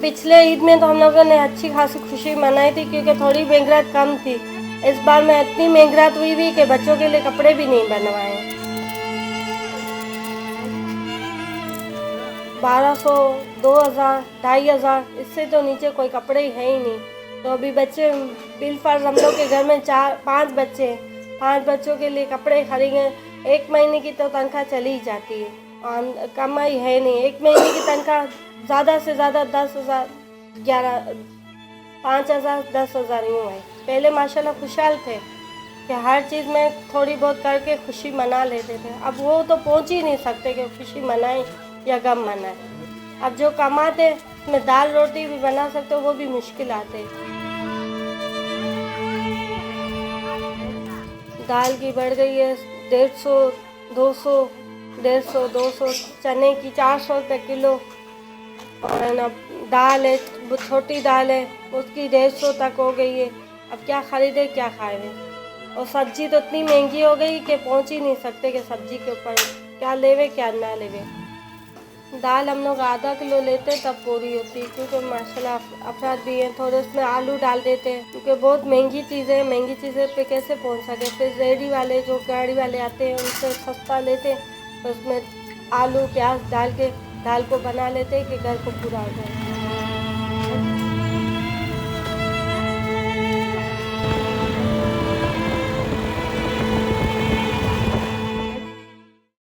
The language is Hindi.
पिछले ईद में तो हम लोगों ने अच्छी खासी खुशी मनाई थी क्योंकि थोड़ी महंगाई कम थी। इस बार में इतनी महंगाई हुई कि बच्चों के लिए कपड़े भी नहीं बनवाए। 1200, 2000, 2500 इससे तो नीचे कोई कपड़े ही है ही नहीं। तो अभी बच्चे बिलफर्ज हम लोग के घर में 4-5 बच्चे हैं। 5 बच्चों के लिए कपड़े खरीदें, 1 महीने की तो तनख्वाह चली ही जाती है और कमाई है नहीं। 1 महीने की तनख्वाह ज़्यादा से ज़्यादा 10,000, 5,000, 10,000 यूँ है। पहले माशाल्लाह खुशहाल थे कि हर चीज़ में थोड़ी बहुत करके खुशी मना लेते थे। अब वो तो पहुंच ही नहीं सकते कि खुशी मनाएं या गम मनाएं। अब जो कमाते उसमें दाल रोटी भी बना सकते हो, वो भी मुश्किल आते। दाल की बढ़ गई है 150, 200, 150, 200, चने की 400 रुपये किलो। और है ना, दाल है, वो छोटी दाल है, उसकी 150 तक हो गई है। अब क्या खरीदे क्या खाए। और सब्जी तो इतनी महंगी हो गई कि पहुंच ही नहीं सकते कि सब्जी के ऊपर क्या लेवे क्या ना लेवे। दाल हम लोग आधा किलो लेते तब पूरी होती है क्योंकि माशाल्लाह अफराद भी हैं। थोड़े उसमें आलू डाल देते हैं क्योंकि बहुत महंगी चीज़ें पे कैसे पहुंच सके। फिर रेडी वाले जो गाड़ी वाले आते हैं उनसे सस्ता लेते हैं, तो उसमें आलू प्याज डाल के दाल को बना लेते हैं कि घर को पूरा हो जाए।